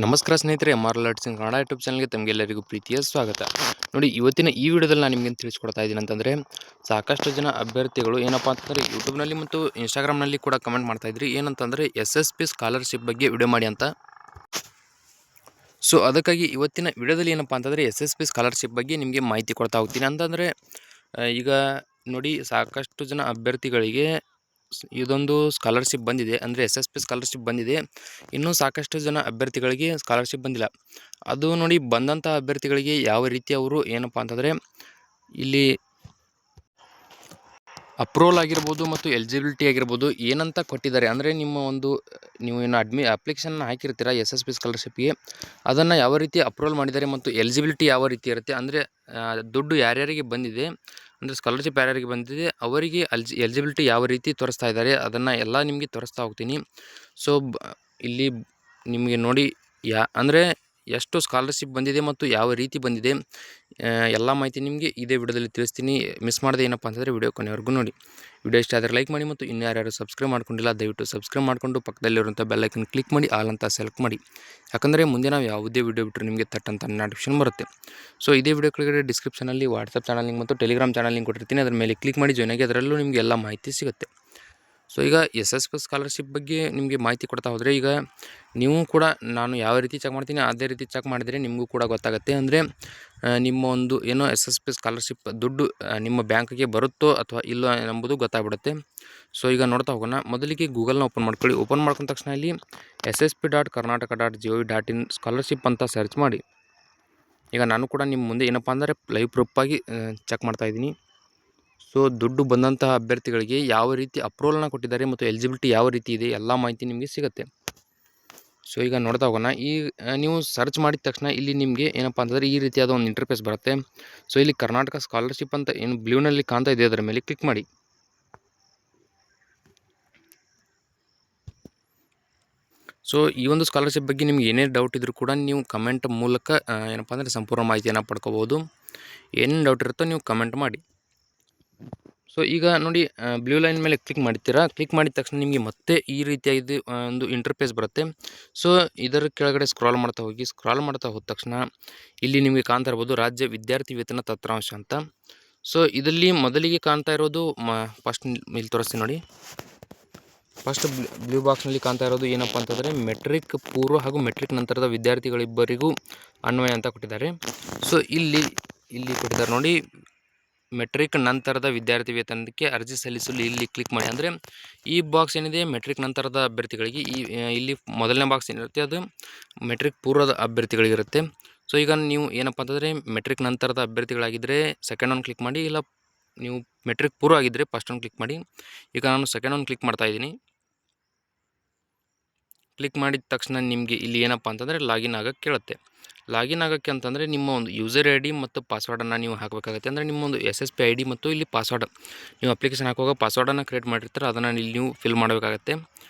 ನಮಸ್ಕಾರ ಸ್ನೇಹಿತರೆ, M R ಲರ್ಟ್ಸಿಂಗ್ Kannada YouTube ಚಾನಲ್ಗೆ ತಮಗೆಲ್ಲರಿಗೂ ಪ್ರೀತಿಯ ಸ್ವಾಗತ. ನೋಡಿ, ಇವತ್ತಿನ ಈ ವಿಡಿಯೋದಲ್ಲಿ ನಾನು ನಿಮಗೆ ತಿಳಿಸ್ಕೊಡ್ತಾ ಇದ್ದೀನಿ ಅಂತಂದರೆ, ಸಾಕಷ್ಟು ಜನ ಅಭ್ಯರ್ಥಿಗಳು ಏನಪ್ಪ ಅಂತಂದರೆ ಯೂಟ್ಯೂಬ್ನಲ್ಲಿ ಮತ್ತು ಇನ್ಸ್ಟಾಗ್ರಾಮ್ನಲ್ಲಿ ಕೂಡ ಕಮೆಂಟ್ ಮಾಡ್ತಾ ಇದ್ರಿ, ಏನಂತಂದರೆ SSP ಸ್ಕಾಲರ್ಶಿಪ್ ಬಗ್ಗೆ ವಿಡಿಯೋ ಮಾಡಿ ಅಂತ. ಸೊ ಅದಕ್ಕಾಗಿ ಇವತ್ತಿನ ವಿಡಿಯೋದಲ್ಲಿ ಏನಪ್ಪ ಅಂತಂದರೆ SSP ಸ್ಕಾಲರ್ಶಿಪ್ ಬಗ್ಗೆ ನಿಮಗೆ ಮಾಹಿತಿ ಕೊಡ್ತಾ ಹೋಗ್ತೀನಿ. ಅಂತಂದರೆ ಈಗ ನೋಡಿ, ಸಾಕಷ್ಟು ಜನ ಅಭ್ಯರ್ಥಿಗಳಿಗೆ ಇದೊಂದು ಸ್ಕಾಲರ್ಶಿಪ್ ಬಂದಿದೆ, ಅಂದರೆ SSP ಸ್ಕಾಲರ್ಶಿಪ್ ಬಂದಿದೆ. ಇನ್ನೂ ಸಾಕಷ್ಟು ಜನ ಅಭ್ಯರ್ಥಿಗಳಿಗೆ ಸ್ಕಾಲರ್ಶಿಪ್ ಬಂದಿಲ್ಲ. ಅದು ನೋಡಿ, ಬಂದಂಥ ಅಭ್ಯರ್ಥಿಗಳಿಗೆ ಯಾವ ರೀತಿ ಅವರು ಏನಪ್ಪ ಅಂತಂದರೆ ಇಲ್ಲಿ ಅಪ್ರೂವಲ್ ಆಗಿರ್ಬೋದು ಮತ್ತು ಎಲಿಜಿಬಿಲಿಟಿ ಆಗಿರ್ಬೋದು ಏನಂತ ಕೊಟ್ಟಿದ್ದಾರೆ, ಅಂದರೆ ನಿಮ್ಮ ಒಂದು ನೀವು ಏನು ಅಪ್ಲಿಕೇಶನ್ ಹಾಕಿರ್ತೀರ SSP ಸ್ಕಾಲರ್ಶಿಪ್ಗೆ, ಅದನ್ನು ಯಾವ ರೀತಿ ಅಪ್ರೂವಲ್ ಮಾಡಿದ್ದಾರೆ ಮತ್ತು ಎಲಿಜಿಬಿಲಿಟಿ ಯಾವ ರೀತಿ ಇರುತ್ತೆ, ಅಂದರೆ ದುಡ್ಡು ಯಾರ್ಯಾರಿಗೆ ಬಂದಿದೆ, ಅಂದರೆ ಸ್ಕಾಲರ್ಶಿಪ್ ಯಾರ್ಯಾರಿಗೆ ಬಂದಿದೆ ಅವರಿಗೆ ಎಲಿಜಿಬಿಲಿಟಿ ಯಾವ ರೀತಿ ತೋರಿಸ್ತಾ ಇದ್ದಾರೆ, ಅದನ್ನು ಎಲ್ಲ ನಿಮಗೆ ತೋರಿಸ್ತಾ ಹೋಗ್ತೀನಿ. ಸೊ ಇಲ್ಲಿ ನಿಮಗೆ ನೋಡಿ, ಅಂದರೆ ಎಷ್ಟು ಸ್ಕಾಲರ್ಶಿಪ್ ಬಂದಿದೆ ಮತ್ತು ಯಾವ ರೀತಿ ಬಂದಿದೆ ಎಲ್ಲ ಮಾಹಿತಿ ನಿಮಗೆ ಇದೇ ವಿಡಿಯೋದಲ್ಲಿ ತಿಳಿಸ್ತೀನಿ. ಮಿಸ್ ಮಾಡದೆ ಏನಪ್ಪ ಅಂತಂದರೆ ವಿಡಿಯೋ ಕೊನೆವರೆಗೂ ನೋಡಿ. ವಿಡಿಯೋ ಇಷ್ಟ ಆದರೆ ಲೈಕ್ ಮಾಡಿ, ಮತ್ತು ಇನ್ನೂ ಯಾರ್ಯಾರು ಸಬ್ಸ್ಕ್ರೈಬ್ ಮಾಡ್ಕೊಂಡಿಲ್ಲ ದಯವಿಟ್ಟು ಸಬ್ಸ್ಕ್ರೈಬ್ ಮಾಡಿಕೊಂಡು ಪಕ್ಕದಲ್ಲಿರುವಂಥ ಬೆಲ್ಲೈಕನ್ ಕ್ಲಿಕ್ ಮಾಡಿ ಆಲ್ ಅಂತ ಸೆಲೆಕ್ಟ್ ಮಾಡಿ. ಯಾಕಂದರೆ ಮುಂದೆ ನಾವು ಯಾವುದೇ ವಿಡಿಯೋ ಬಿಟ್ಟರೆ ನಿಮಗೆ ತಟ್ಟಂತ ನೋಟಿಫಿಕೇಶನ್ ಬರುತ್ತೆ. ಸೊ ಇದೇ ವಿಡಿಯೋ ಕೆಳಗಡೆ ಡಿಸ್ಕ್ರಿಪ್ಷನಲ್ಲಿ ವಾಟ್ಸಪ್ ಚಾನಲ್ ಲಿಂಕ್ ಮತ್ತು ಟೆಲಿಗ್ರಾಮ್ ಚಾನಲ್ ಲಿಂಕ್ ಕೊಟ್ಟಿರ್ತೀನಿ, ಅದರ ಮೇಲೆ ಕ್ಲಿಕ್ ಮಾಡಿ ಜಾಯ್ನ್ ಆಗಿ, ಅದರಲ್ಲೂ ನಿಮಗೆ ಎಲ್ಲ ಮಾಹಿತಿ ಸಿಗುತ್ತೆ. ಸೊ ಈಗ SSP ಸ್ಕಾಲರ್ಶಿಪ್ ಬಗ್ಗೆ ನಿಮಗೆ ಮಾಹಿತಿ ಕೊಡ್ತಾ ಹೋದರೆ, ಈಗ ನೀವು ಕೂಡ ನಾನು ಯಾವ ರೀತಿ ಚೆಕ್ ಮಾಡ್ತೀನಿ ಅದೇ ರೀತಿ ಚೆಕ್ ಮಾಡಿದರೆ ನಿಮಗೂ ಕೂಡ ಗೊತ್ತಾಗುತ್ತೆ. ಅಂದರೆ ನಿಮ್ಮ ಒಂದು ಏನೋ SSP ಸ್ಕಾಲರ್ಶಿಪ್ ದುಡ್ಡು ನಿಮ್ಮ ಬ್ಯಾಂಕ್ಗೆ ಬರುತ್ತೋ ಅಥವಾ ಇಲ್ಲೋ ಎಂಬುದು ಗೊತ್ತಾಗ್ಬಿಡುತ್ತೆ. ಸೊ ಈಗ ನೋಡ್ತಾ ಹೋಗೋಣ. ಮೊದಲಿಗೆ ಗೂಗಲ್ನ ಓಪನ್ ಮಾಡ್ಕೊಳ್ಳಿ. ಓಪನ್ ಮಾಡ್ಕೊಂಡ ತಕ್ಷಣ ಇಲ್ಲಿ ssp.karnataka.gov.in ಸ್ಕಾಲರ್ಶಿಪ್ ಅಂತ ಸರ್ಚ್ ಮಾಡಿ. ಈಗ ನಾನು ಕೂಡ ನಿಮ್ಮ ಮುಂದೆ ಏನಪ್ಪ ಅಂದರೆ ಲೈವ್ ಪ್ರೂಫಾಗಿ ಚೆಕ್ ಮಾಡ್ತಾಯಿದ್ದೀನಿ. ಸೊ ದುಡ್ಡು ಬಂದಂತಹ ಅಭ್ಯರ್ಥಿಗಳಿಗೆ ಯಾವ ರೀತಿ ಅಪ್ರೂವಲ್ನ ಕೊಟ್ಟಿದ್ದಾರೆ ಮತ್ತು ಎಲಿಜಿಬಿಲಿಟಿ ಯಾವ ರೀತಿ ಇದೆ ಎಲ್ಲ ಮಾಹಿತಿ ನಿಮಗೆ ಸಿಗುತ್ತೆ. ಸೊ ಈಗ ನೋಡ್ತಾ ಹೋಗೋಣ. ಈ ನೀವು ಸರ್ಚ್ ಮಾಡಿದ ತಕ್ಷಣ ಇಲ್ಲಿ ನಿಮಗೆ ಏನಪ್ಪ ಅಂತಂದರೆ ಈ ರೀತಿಯಾದ ಒಂದು ಇಂಟರ್ಫೇಸ್ ಬರುತ್ತೆ. ಸೊ ಇಲ್ಲಿ ಕರ್ನಾಟಕ ಸ್ಕಾಲರ್ಶಿಪ್ ಅಂತ ಏನು ಬ್ಲೂನಲ್ಲಿ ಕಾಣ್ತಾ ಇದೆ, ಅದರ ಮೇಲೆ ಕ್ಲಿಕ್ ಮಾಡಿ. ಸೊ ಈ ಒಂದು ಸ್ಕಾಲರ್ಶಿಪ್ ಬಗ್ಗೆ ನಿಮ್ಗೆ ಏನೇ ಡೌಟ್ ಇದ್ದರೂ ಕೂಡ ನೀವು ಕಮೆಂಟ್ ಮೂಲಕ ಏನಪ್ಪ ಅಂದರೆ ಸಂಪೂರ್ಣ ಮಾಹಿತಿಯನ್ನು ಪಡ್ಕೋಬೋದು. ಏನೇನು ಡೌಟ್ ಇರುತ್ತೋ ನೀವು ಕಮೆಂಟ್ ಮಾಡಿ. ಸೊ ಈಗ ನೋಡಿ, ಬ್ಲೂ ಲೈನ್ ಮೇಲೆ ಕ್ಲಿಕ್ ಮಾಡ್ತೀರಾ. ಕ್ಲಿಕ್ ಮಾಡಿದ ತಕ್ಷಣ ನಿಮಗೆ ಮತ್ತೆ ಈ ರೀತಿಯಾಗಿ ಒಂದು ಇಂಟರ್ಫೇಸ್ ಬರುತ್ತೆ. ಸೊ ಇದರ ಕೆಳಗಡೆ ಸ್ಕ್ರಾಲ್ ಮಾಡ್ತಾ ಹೋಗಿ. ಸ್ಕ್ರಾಲ್ ಮಾಡ್ತಾ ಹೋದ ತಕ್ಷಣ ಇಲ್ಲಿ ನಿಮಗೆ ಕಾಣ್ತಾ ಇರ್ಬೋದು ರಾಜ್ಯ ವಿದ್ಯಾರ್ಥಿ ವೇತನ ತತ್ರಾಂಶ ಅಂತ. ಸೊ ಇದರಲ್ಲಿ ಮೊದಲಿಗೆ ಕಾಣ್ತಾ ಇರೋದು ಫಸ್ಟ್ ಇಲ್ಲಿ ತೋರಿಸ್ತೀನಿ ನೋಡಿ. ಫಸ್ಟ್ ಬ್ಲೂ ಬಾಕ್ಸ್ನಲ್ಲಿ ಕಾಣ್ತಾ ಇರೋದು ಏನಪ್ಪ ಅಂತಂದರೆ ಮೆಟ್ರಿಕ್ ಪೂರ್ವ ಹಾಗೂ ಮೆಟ್ರಿಕ್ ನಂತರದ ವಿದ್ಯಾರ್ಥಿಗಳಿಬ್ಬರಿಗೂ ಅನ್ವಯ ಅಂತ ಕೊಟ್ಟಿದ್ದಾರೆ. ಸೊ ಇಲ್ಲಿ ಕೊಟ್ಟಿದ್ದಾರೆ ನೋಡಿ, ಮೆಟ್ರಿಕ್ ನಂತರದ ವಿದ್ಯಾರ್ಥಿ ವೇತನಕ್ಕೆ ಅರ್ಜಿ ಸಲ್ಲಿಸಲು ಇಲ್ಲಿ ಕ್ಲಿಕ್ ಮಾಡಿ. ಅಂದರೆ ಈ ಬಾಕ್ಸ್ ಏನಿದೆ ಮೆಟ್ರಿಕ್ ನಂತರದ ಅಭ್ಯರ್ಥಿಗಳಿಗೆ, ಇಲ್ಲಿ ಮೊದಲನೇ ಬಾಕ್ಸ್ ಏನಿರುತ್ತೆ ಅದು ಮೆಟ್ರಿಕ್ ಪೂರ್ವದ ಅಭ್ಯರ್ಥಿಗಳಿಗಿರುತ್ತೆ. ಸೊ ಈಗ ನೀವು ಏನಪ್ಪ ಅಂತಂದರೆ ಮೆಟ್ರಿಕ್ ನಂತರದ ಅಭ್ಯರ್ಥಿಗಳಾಗಿದ್ದರೆ ಸೆಕೆಂಡ್ ಒನ್ ಕ್ಲಿಕ್ ಮಾಡಿ, ಇಲ್ಲ ನೀವು ಮೆಟ್ರಿಕ್ ಪೂರ್ವ ಆಗಿದ್ದರೆ ಫಸ್ಟ್ ಒನ್ ಕ್ಲಿಕ್ ಮಾಡಿ. ಈಗ ನಾನು ಸೆಕೆಂಡ್ ಒನ್ ಕ್ಲಿಕ್ ಮಾಡ್ತಾಯಿದ್ದೀನಿ. ಕ್ಲಿಕ್ ಮಾಡಿದ ತಕ್ಷಣ ನಿಮಗೆ ಇಲ್ಲಿ ಏನಪ್ಪ ಅಂತಂದರೆ ಲಾಗಿನ್ ಆಗೋಕ್ಕೆ ಕೇಳುತ್ತೆ. ಲಾಗಿನ್ ಆಗೋಕ್ಕೆ ಅಂತಂದರೆ ನಿಮ್ಮ ಒಂದು ಯೂಸರ್ ID ಮತ್ತು ಪಾಸ್ವರ್ಡನ್ನು ನೀವು ಹಾಕಬೇಕಾಗುತ್ತೆ. ಅಂದರೆ ನಿಮ್ಮ ಒಂದು SSP ID ಮತ್ತು ಇಲ್ಲಿ ಪಾಸ್ವರ್ಡ್, ನೀವು ಅಪ್ಲಿಕೇಶನ್ ಹಾಕುವಾಗ ಪಾಸ್ವರ್ಡನ್ನು ಕ್ರಿಯೇಟ್ ಮಾಡಿರ್ತಾರೆ, ಅದನ್ನು ಇಲ್ಲಿ ನೀವು ಫಿಲ್ ಮಾಡಬೇಕಾಗತ್ತೆ.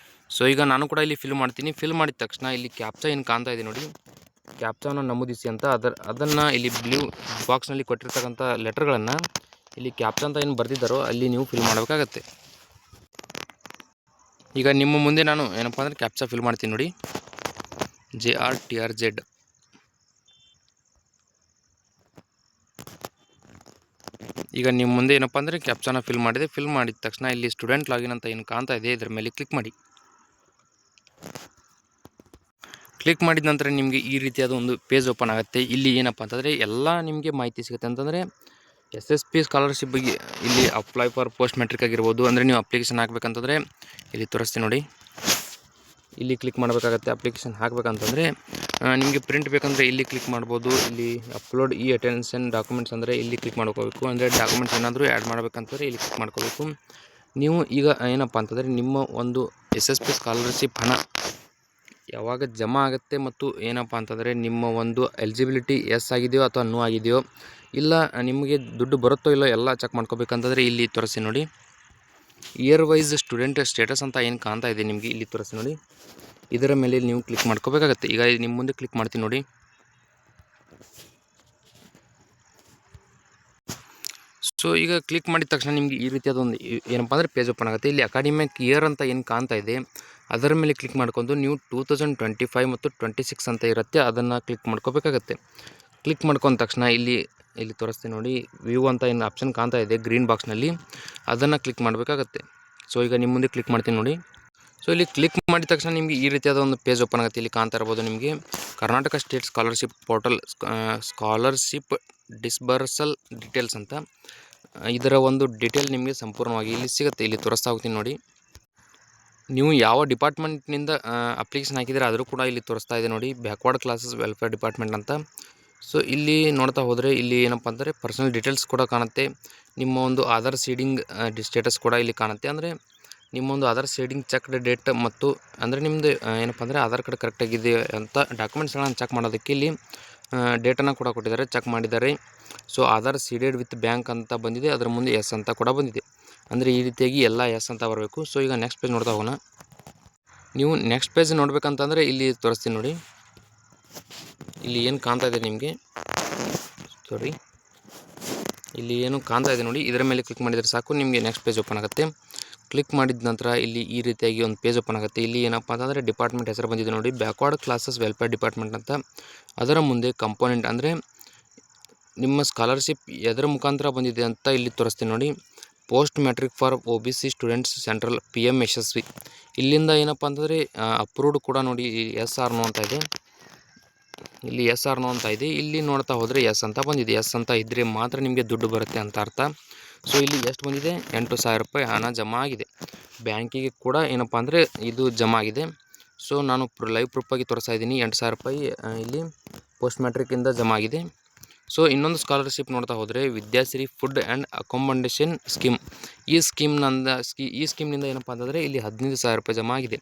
ಸೊ ಈಗ ನಾನು ಕೂಡ ಇಲ್ಲಿ ಫಿಲ್ ಮಾಡ್ತೀನಿ. ಫಿಲ್ ಮಾಡಿದ ತಕ್ಷಣ ಇಲ್ಲಿ ಕ್ಯಾಪ್ಚಾ ಏನು ಕಾಣ್ತಾ ಇದೆ ನೋಡಿ, ಕ್ಯಾಪ್ಚಾವನ್ನು ನಮೂದಿಸಿ ಅಂತ ಅದನ್ನು ಇಲ್ಲಿ ಬ್ಲೂ ಬಾಕ್ಸ್ನಲ್ಲಿ ಕೊಟ್ಟಿರ್ತಕ್ಕಂಥ ಲೆಟರ್ಗಳನ್ನು ಇಲ್ಲಿ ಕ್ಯಾಪ್ಚಾ ಅಂತ ಏನು ಬರೆದಿದ್ದಾರೋ ಅಲ್ಲಿ ನೀವು ಫಿಲ್ ಮಾಡಬೇಕಾಗತ್ತೆ. ಈಗ ನಿಮ್ಮ ಮುಂದೆ ನಾನು ಏನಪ್ಪ ಅಂದರೆ ಕ್ಯಾಪ್ಚಾ ಫಿಲ್ ಮಾಡ್ತೀನಿ ನೋಡಿ, JRTRZ. ಈಗ ನಿಮ್ಮ ಮುಂದೆ ಏನಪ್ಪ ಅಂದರೆ ಕ್ಯಾಪ್ಚಾನ ಫಿಲ್ ಮಾಡಿದೆ. ಫಿಲ್ ಮಾಡಿದ ತಕ್ಷಣ ಇಲ್ಲಿ ಸ್ಟೂಡೆಂಟ್ ಲಾಗಿನ್ ಅಂತ ಏನು ಕಾಣ್ತಾ ಇದೆ ಇದರ ಮೇಲೆ ಕ್ಲಿಕ್ ಮಾಡಿ. ಕ್ಲಿಕ್ ಮಾಡಿದ ನಂತರ ನಿಮಗೆ ಈ ರೀತಿಯಾದ ಒಂದು ಪೇಜ್ ಓಪನ್ ಆಗುತ್ತೆ. ಇಲ್ಲಿ ಏನಪ್ಪ ಅಂತಂದರೆ ಎಲ್ಲ ನಿಮಗೆ ಮಾಹಿತಿ ಸಿಗುತ್ತೆ. ಅಂತಂದರೆ SSP ಸ್ಕಾಲರ್ಶಿಪ್ ಬಗ್ಗೆ ಇಲ್ಲಿ ಅಪ್ಲೈ ಫಾರ್ ಪೋಸ್ಟ್ ಮೆಟ್ರಿಕ್ ಆಗಿರ್ಬೋದು, ಅಂದರೆ ನೀವು ಅಪ್ಲಿಕೇಶನ್ ಹಾಕಬೇಕಂತಂದರೆ ಇಲ್ಲಿ ತೋರಿಸ್ತೀನಿ ನೋಡಿ, ಇಲ್ಲಿ ಕ್ಲಿಕ್ ಮಾಡಬೇಕಾಗತ್ತೆ. ಅಪ್ಲಿಕೇಶನ್ ಹಾಕಬೇಕಂತಂದರೆ ನಿಮಗೆ ಪ್ರಿಂಟ್ ಬೇಕಂದರೆ ಇಲ್ಲಿ ಕ್ಲಿಕ್ ಮಾಡ್ಬೋದು. ಇಲ್ಲಿ ಅಪ್ಲೋಡ್ ಅಟೆನ್ಷನ್ ಡಾಕ್ಯುಮೆಂಟ್ಸ್ ಅಂದರೆ ಇಲ್ಲಿ ಕ್ಲಿಕ್ ಮಾಡ್ಕೋಬೇಕು. ಅಂದರೆ ಡಾಕ್ಯುಮೆಂಟ್ಸ್ ಏನಾದರೂ ಆ್ಯಡ್ ಮಾಡಬೇಕಂತಂದರೆ ಇಲ್ಲಿ ಕ್ಲಿಕ್ ಮಾಡ್ಕೋಬೇಕು. ನೀವು ಈಗ ಏನಪ್ಪ ಅಂತಂದರೆ ನಿಮ್ಮ ಒಂದು SSP ಸ್ಕಾಲರ್ಶಿಪ್ ಹಣ ಯಾವಾಗ ಜಮಾ ಆಗುತ್ತೆ ಮತ್ತು ಏನಪ್ಪ ಅಂತಂದರೆ ನಿಮ್ಮ ಒಂದು ಎಲಿಜಿಬಿಲಿಟಿ ಎಸ್ ಆಗಿದೆಯೋ ಅಥವಾ ನೋ ಆಗಿದೆಯೋ, ಇಲ್ಲ ನಿಮಗೆ ದುಡ್ಡು ಬರುತ್ತೋ ಇಲ್ಲೋ ಎಲ್ಲ ಚೆಕ್ ಮಾಡ್ಕೋಬೇಕಂತಂದರೆ ಇಲ್ಲಿ ತೋರಿಸಿ ನೋಡಿ, ಇಯರ್ ವೈಸ್ ಸ್ಟೂಡೆಂಟ್ ಸ್ಟೇಟಸ್ ಅಂತ ಏನು ಕಾಣ್ತಾ ಇದೆ ನಿಮಗೆ ಇಲ್ಲಿ ತೋರಿಸಿ ನೋಡಿ, ಇದರ ಮೇಲೆ ನೀವು ಕ್ಲಿಕ್ ಮಾಡ್ಕೋಬೇಕಾಗತ್ತೆ. ಈಗ ನಿಮ್ಮ ಮುಂದೆ ಕ್ಲಿಕ್ ಮಾಡ್ತೀನಿ ನೋಡಿ. ಸೊ ಈಗ ಕ್ಲಿಕ್ ಮಾಡಿದ ತಕ್ಷಣ ನಿಮಗೆ ಈ ರೀತಿಯಾದ ಒಂದು ಏನಪ್ಪ ಅಂದರೆ ಪೇಜ್ ಓಪನ್ ಆಗುತ್ತೆ. ಇಲ್ಲಿ ಅಕಾಡೆಮಿಕ್ ಇಯರ್ ಅಂತ ಏನು ಕಾಣ್ತಾ ಇದೆ ಅದರ ಮೇಲೆ ಕ್ಲಿಕ್ ಮಾಡ್ಕೊಂಡು ನೀವು 2025 ಮತ್ತು 26 ಅಂತ ಇರುತ್ತೆ, ಅದನ್ನು ಕ್ಲಿಕ್ ಮಾಡ್ಕೋಬೇಕಾಗತ್ತೆ. ಕ್ಲಿಕ್ ಮಾಡ್ಕೊಂಡ ತಕ್ಷಣ ಇಲ್ಲಿ ತೋರಿಸ್ತೀನಿ ನೋಡಿ, ವ್ಯೂ ಅಂತ ಏನು ಆಪ್ಷನ್ ಕಾಣ್ತಾ ಇದೆ ಗ್ರೀನ್ ಬಾಕ್ಸ್ನಲ್ಲಿ, ಅದನ್ನು ಕ್ಲಿಕ್ ಮಾಡಬೇಕಾಗತ್ತೆ. ಸೊ ಈಗ ನಿಮ್ಮ ಮುಂದೆ ಕ್ಲಿಕ್ ಮಾಡ್ತೀನಿ ನೋಡಿ. ಸೊ ಇಲ್ಲಿ ಕ್ಲಿಕ್ ಮಾಡಿದ ತಕ್ಷಣ ನಿಮಗೆ ಈ ರೀತಿಯಾದ ಒಂದು ಪೇಜ್ ಓಪನ್ ಆಗುತ್ತೆ. ಇಲ್ಲಿ ಕಾಣ್ತಾ ಇರ್ಬೋದು ನಿಮಗೆ Karnataka state scholarship portal scholarship disbursal details ಅಂತ, ಇದರ ಒಂದು ಡೀಟೇಲ್ ನಿಮಗೆ ಸಂಪೂರ್ಣವಾಗಿ ಇಲ್ಲಿ ಸಿಗುತ್ತೆ. ಇಲ್ಲಿ ತೋರಿಸ್ತಾ ಹೋಗ್ತೀನಿ ನೋಡಿ. ನೀವು ಯಾವ ಡಿಪಾರ್ಟ್ಮೆಂಟ್ನಿಂದ ಅಪ್ಲಿಕೇಶನ್ ಹಾಕಿದರೆ ಆದರೂ ಕೂಡ ಇಲ್ಲಿ ತೋರಿಸ್ತಾ ಇದೆ ನೋಡಿ, ಬ್ಯಾಕ್ವರ್ಡ್ ಕ್ಲಾಸಸ್ ವೆಲ್ಫೇರ್ ಡಿಪಾರ್ಟ್ಮೆಂಟ್ ಅಂತ. ಸೊ ಇಲ್ಲಿ ನೋಡ್ತಾ ಹೋದರೆ ಇಲ್ಲಿ ಏನಪ್ಪ ಅಂದರೆ ಪರ್ಸನಲ್ ಡೀಟೇಲ್ಸ್ ಕೂಡ ಕಾಣುತ್ತೆ. ನಿಮ್ಮ ಒಂದು ಆಧಾರ್ ಸೀಡಿಂಗ್ ಸ್ಟೇಟಸ್ ಕೂಡ ಇಲ್ಲಿ ಕಾಣುತ್ತೆ. ಅಂದರೆ ನಿಮ್ಮೊಂದು ಆಧಾರ್ ಸೀಡಿಂಗ್ ಚೆಕ್ಡ್ ಡೇಟ್ ಮತ್ತು ಅಂದರೆ ನಿಮ್ಮದು ಏನಪ್ಪ ಅಂದರೆ ಆಧಾರ್ ಕಾರ್ಡ್ ಕರೆಕ್ಟಾಗಿದೆ ಅಂತ ಡಾಕ್ಯುಮೆಂಟ್ಸ್ಗಳನ್ನು ಚೆಕ್ ಮಾಡೋದಕ್ಕೆ ಇಲ್ಲಿ ಡೇಟನ್ನು ಕೂಡ ಕೊಟ್ಟಿದ್ದಾರೆ, ಚೆಕ್ ಮಾಡಿದ್ದಾರೆ. So Aadhaar seeded with bank ಅಂತ ಬಂದಿದೆ, ಅದರ ಮುಂದೆ ಎಸ್ ಅಂತ ಕೂಡ ಬಂದಿದೆ. ಅಂದರೆ ಈ ರೀತಿಯಾಗಿ ಎಲ್ಲ ಎಸ್ ಅಂತ ಬರಬೇಕು. ಸೊ ಈಗ ನೆಕ್ಸ್ಟ್ ಪೇಜ್ ನೋಡ್ತಾ ಹೋಗೋಣ. ನೀವು ನೆಕ್ಸ್ಟ್ ಪೇಜ್ ನೋಡಬೇಕಂತಂದರೆ ಇಲ್ಲಿ ತೋರಿಸ್ತೀನಿ ನೋಡಿ. ಇಲ್ಲಿ ಏನು ಕಾಣ್ತಾ ಇದೆ ನಿಮಗೆ, ಇಲ್ಲಿ ಏನು ಕಾಣ್ತಾ ಇದೆ ನೋಡಿ, ಇದರ ಮೇಲೆ ಕ್ಲಿಕ್ ಮಾಡಿದರೆ ಸಾಕು, ನಿಮಗೆ ನೆಕ್ಸ್ಟ್ ಪೇಜ್ ಓಪನ್ ಆಗುತ್ತೆ. ಕ್ಲಿಕ್ ಮಾಡಿದ ನಂತರ ಇಲ್ಲಿ ಈ ರೀತಿಯಾಗಿ ಒಂದು ಪೇಜ್ ಓಪನ್ ಆಗುತ್ತೆ. ಇಲ್ಲಿ ಏನಪ್ಪ ಅಂತಂದರೆ ಡಿಪಾರ್ಟ್ಮೆಂಟ್ ಹೆಸರು ಬಂದಿದೆ ನೋಡಿ, ಬ್ಯಾಕ್ವರ್ಡ್ ಕ್ಲಾಸಸ್ ವೆಲ್ಫೇರ್ ಡಿಪಾರ್ಟ್ಮೆಂಟ್ ಅಂತ. ಅದರ ಮುಂದೆ ಕಂಪೋನೆಂಟ್ ಅಂದರೆ ನಿಮ್ಮ ಸ್ಕಾಲರ್ಶಿಪ್ ಎದರ ಮುಖಾಂತರ ಬಂದಿದೆ ಅಂತ ಇಲ್ಲಿ ತೋರಿಸ್ತೀನಿ ನೋಡಿ. Post matrix for OBC students central PM ಯಶಸ್ವಿ, ಇಲ್ಲಿಂದ ಏನಪ್ಪ ಅಂತಂದರೆ ಅಪ್ರೂವ್ಡ್ ಕೂಡ ನೋಡಿ, ಎಸ್ ಆರ್ ನೋ ಅಂತ ಇದೆ. ಇಲ್ಲಿ ಎಸ್ ಆರ್ ನೋ ಅಂತ ಇದೆ. ಇಲ್ಲಿ ನೋಡ್ತಾ ಹೋದರೆ ಎಸ್ ಅಂತ ಬಂದಿದೆ. ಎಸ್ ಅಂತ ಇದ್ದರೆ ಮಾತ್ರ ನಿಮಗೆ ದುಡ್ಡು ಬರುತ್ತೆ ಅಂತ ಅರ್ಥ. ಸೊ ಇಲ್ಲಿ ಎಷ್ಟು ಬಂದಿದೆ, 8,000 ರೂಪಾಯಿ ಹಣ ಜಮಾ ಆಗಿದೆ. ಬ್ಯಾಂಕಿಗೆ ಕೂಡ ಏನಪ್ಪ ಅಂದರೆ ಇದು ಜಮಾ ಆಗಿದೆ. ಸೊ ನಾನು ಲೈವ್ ಪ್ರೂಫಾಗಿ ತೋರಿಸ್ತಾ ಇದ್ದೀನಿ, 8,000 ರೂಪಾಯಿ ಇಲ್ಲಿ ಪೋಸ್ಟ್ ಮ್ಯಾಟ್ರಿಕ್ಕಿಂದ ಜಮಾ ಆಗಿದೆ. ಸೊ ಇನ್ನೊಂದು ಸ್ಕಾಲರ್ಶಿಪ್ ನೋಡ್ತಾ ಹೋದರೆ Vidyashree food and accommodation scheme, ಈ ಸ್ಕೀಮ್ನಿಂದ ಏನಪ್ಪ ಅಂತಂದರೆ ಇಲ್ಲಿ 15,000 ರೂಪಾಯಿ ಜಮಾ ಆಗಿದೆ.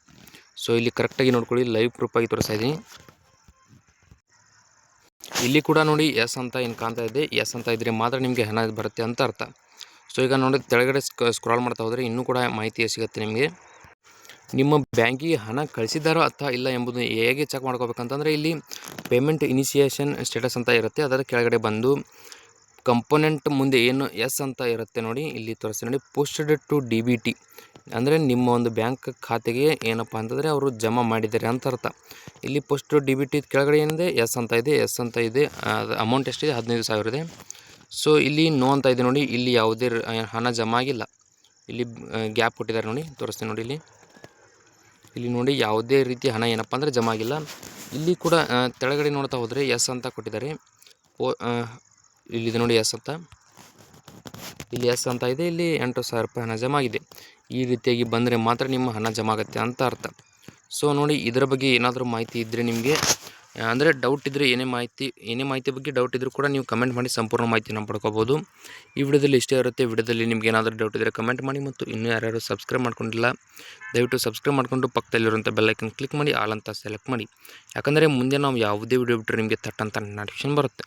ಸೊ ಇಲ್ಲಿ ಕರೆಕ್ಟಾಗಿ ನೋಡ್ಕೊಳ್ಳಿ, ಲೈವ್ ಪ್ರೂಫಾಗಿ ತೋರಿಸ್ತಾ ಇದ್ದೀನಿ. ಇಲ್ಲಿ ಕೂಡ ನೋಡಿ ಎಸ್ ಅಂತ ಏನು ಕಾಣ್ತಾ ಇದೆ, ಎಸ್ ಅಂತ ಇದ್ದರೆ ಮಾತ್ರ ನಿಮಗೆ ಹಣ ಬರುತ್ತೆ ಅಂತ ಅರ್ಥ. ಸೊ ಈಗ ನೋಡಿ ಕೆಳಗಡೆ ಸ್ಕ್ರಾಲ್ ಮಾಡ್ತಾ ಹೋದರೆ ಇನ್ನೂ ಕೂಡ ಮಾಹಿತಿ ಸಿಗುತ್ತೆ ನಿಮಗೆ. ನಿಮ್ಮ ಬ್ಯಾಂಕಿಗೆ ಹಣ ಕಳಿಸಿದ್ದಾರೋ ಅಥವಾ ಇಲ್ಲ ಎಂಬುದು ಹೇಗೆ ಚೆಕ್ ಮಾಡ್ಕೋಬೇಕಂತಂದರೆ ಇಲ್ಲಿ ಪೇಮೆಂಟ್ ಇನಿಷಿಯೇಷನ್ ಸ್ಟೇಟಸ್ ಅಂತ ಇರುತ್ತೆ, ಅದರ ಕೆಳಗಡೆ ಬಂದು ಕಂಪೋನೆಂಟ್ ಮುಂದೆ ಏನು ಎಸ್ ಅಂತ ಇರುತ್ತೆ ನೋಡಿ, ಇಲ್ಲಿ ತೋರಿಸ್ತೀನಿ ನೋಡಿ, ಪೋಸ್ಟೆಡ್ ಟು DBT ಅಂದರೆ ನಿಮ್ಮ ಒಂದು ಬ್ಯಾಂಕ್ ಖಾತೆಗೆ ಏನಪ್ಪ ಅಂತಂದರೆ ಅವರು ಜಮಾ ಮಾಡಿದ್ದಾರೆ ಅಂತ ಅರ್ಥ. ಇಲ್ಲಿ ಪೋಸ್ಟ್ DBT ಕೆಳಗಡೆ ಏನಿದೆ ಎಸ್ ಅಂತ ಇದೆ, ಎಸ್ ಅಂತ ಇದೆ. ಅಮೌಂಟ್ ಎಷ್ಟಿದೆ, 15,000 ಇದೆ. ಸೊ ಇಲ್ಲಿ ನೋ ಅಂತ ಇದೆ ನೋಡಿ, ಇಲ್ಲಿ ಯಾವುದೇ ಹಣ ಜಮಾ ಆಗಿಲ್ಲ. ಇಲ್ಲಿ ಗ್ಯಾಪ್ ಕೊಟ್ಟಿದ್ದಾರೆ ನೋಡಿ, ತೋರಿಸ್ತೀನಿ ನೋಡಿ. ಇಲ್ಲಿ ನೋಡಿ ಯಾವುದೇ ರೀತಿ ಹಣ ಏನಪ್ಪ ಅಂದರೆ ಜಮಾ ಆಗಿಲ್ಲ. ಇಲ್ಲಿ ಕೂಡ ಕೆಳಗಡೆ ನೋಡ್ತಾ ಹೋದರೆ ಎಸ್ ಅಂತ ಕೊಟ್ಟಿದ್ದಾರೆ. ಇಲ್ಲಿದೆ ನೋಡಿ ಎಸ್ ಅಂತ, ಇಲ್ಲಿ ಎಸ್ ಅಂತ ಇದೆ. ಇಲ್ಲಿ 8,000 ರೂಪಾಯಿ ಹಣ ಜಮಾ ಆಗಿದೆ. ಈ ರೀತಿಯಾಗಿ ಬಂದರೆ ಮಾತ್ರ ನಿಮ್ಮ ಹಣ ಜಮಾ ಆಗುತ್ತೆ ಅಂತ ಅರ್ಥ. ಸೊ ನೋಡಿ, ಇದರ ಬಗ್ಗೆ ಏನಾದರೂ ಮಾಹಿತಿ ಇದ್ದರೆ ನಿಮಗೆ ಅಂದರೆ ಡೌಟ್ ಇದ್ದರೆ ಏನೇ ಮಾಹಿತಿ ಬಗ್ಗೆ ಡೌಟ್ ಇದ್ದರೂ ಕೂಡ ನೀವು ಕಮೆಂಟ್ ಮಾಡಿ ಸಂಪೂರ್ಣ ಮಾಹಿತಿನ ಪಡ್ಕೋಬೋದು. ಈ ವಿಡಿಯೋದಲ್ಲಿ ಇಷ್ಟೇ ಇರುತ್ತೆ. ವಿಡಿಯೋದಲ್ಲಿ ನಿಮಗೆ ಏನಾದರೂ ಡೌಟ್ ಇದ್ದರೆ ಕಮೆಂಟ್ ಮಾಡಿ, ಮತ್ತು ಇನ್ನೂ ಯಾರ್ಯಾರು ಸಬ್ಸ್ಕ್ರೈಬ್ ಮಾಡ್ಕೊಂಡಿಲ್ಲ ದಯವಿಟ್ಟು ಸಬ್ಸ್ಕ್ರೈಬ್ ಮಾಡಿಕೊಂಡು ಪಕ್ಕದಲ್ಲಿರುವಂಥ ಬೆಲ್ಲೈಕನ್ ಕ್ಲಿಕ್ ಮಾಡಿ, ಆಲ್ ಅಂತ ಸೆಲೆಕ್ಟ್ ಮಾಡಿ. ಯಾಕಂದರೆ ಮುಂದೆ ನಾವು ಯಾವುದೇ ವಿಡಿಯೋ ಬಿಟ್ಟರೆ ನಿಮಗೆ ತಟ್ಟಂತ ನೋಟಿಫಿಕೇಷನ್ ಬರುತ್ತೆ.